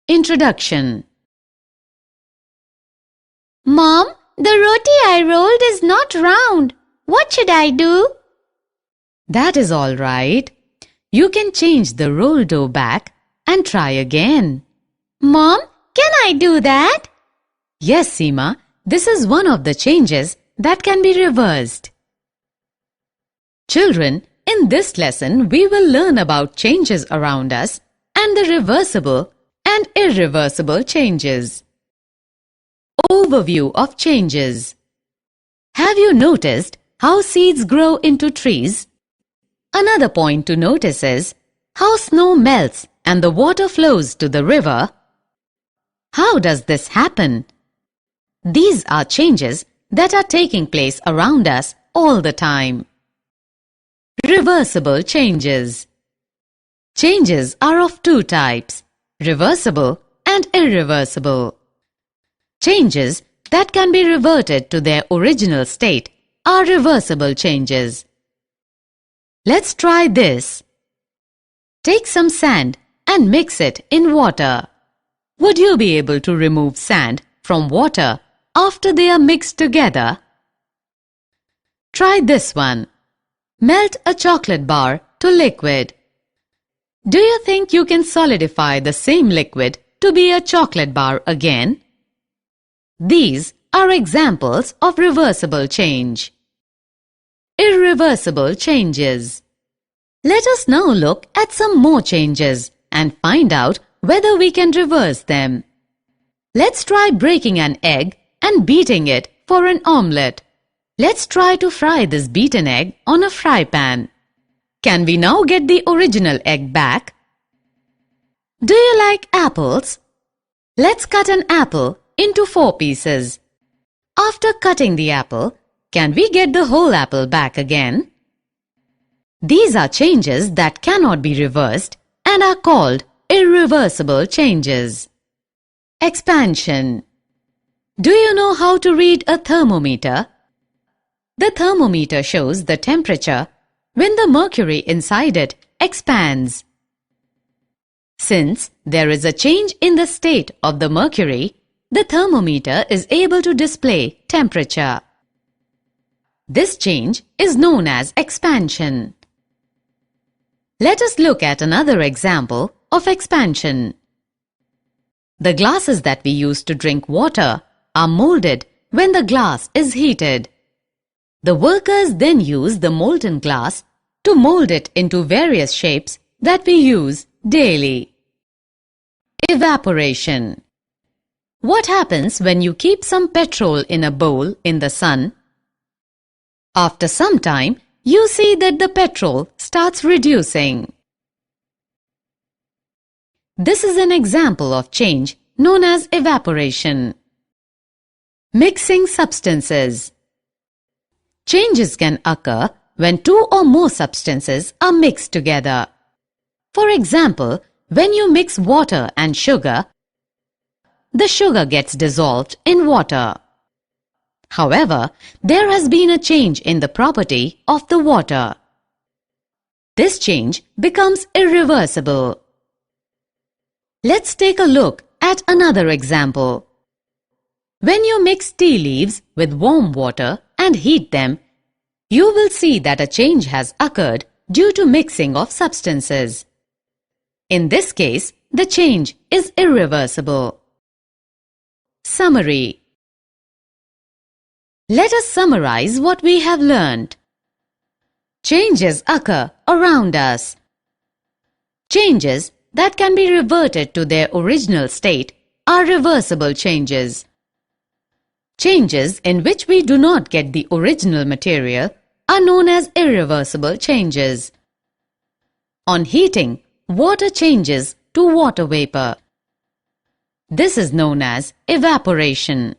Introduction. Mom, the roti I rolled is not round. What should I do? That is all right. You can change the roll dough back and try again. Mom, can I do that? Yes, Seema, this is one of the changes that can be reversed. Children, in this lesson we will learn about changes around us and the reversible and irreversible changes. Overview of changes. Have you noticed how seeds grow into trees? Another point to notice is how snow melts and the water flows to the river. How does this happen? These are changes that are taking place around us all the time. Reversible changes. Changes are of two types, reversible and irreversible. Changes that can be reverted to their original state are reversible changes. Let's try this. Take some sand and mix it in water. Would you be able to remove sand from water after they are mixed together? Try this one. Melt a chocolate bar to liquid. Do you think you can solidify the same liquid to be a chocolate bar again? These are examples of reversible change. Irreversible changes. Let us now look at some more changes and find out whether we can reverse them. Let's try breaking an egg and beating it for an omelette. Let's try to fry this beaten egg on a fry pan. Can we now get the original egg back? Do you like apples? Let's cut an apple into 4 pieces. After cutting the apple, can we get the whole apple back again? These are changes that cannot be reversed and are called irreversible changes. Expansion. Do you know how to read a thermometer? The thermometer shows the temperature when the mercury inside it expands. Since there is a change in the state of the mercury, the thermometer is able to display temperature. This change is known as expansion. Let us look at another example of expansion. The glasses that we use to drink water are molded when the glass is heated. The workers then use the molten glass to mold it into various shapes that we use daily. Evaporation. What happens when you keep some petrol in a bowl in the sun? After some time, you see that the petrol starts reducing. This is an example of change known as evaporation. Mixing substances. Changes can occur when 2 or more substances are mixed together. For example, when you mix water and sugar, the sugar gets dissolved in water. However, there has been a change in the property of the water. This change becomes irreversible. Let's take a look at another example. When you mix tea leaves with warm water and heat them, you will see that a change has occurred due to mixing of substances. In this case, the change is irreversible. Summary. Let us summarize what we have learned. Changes occur around us. Changes that can be reverted to their original state are reversible changes. Changes in which we do not get the original material are known as irreversible changes. On heating, water changes to water vapor. This is known as evaporation.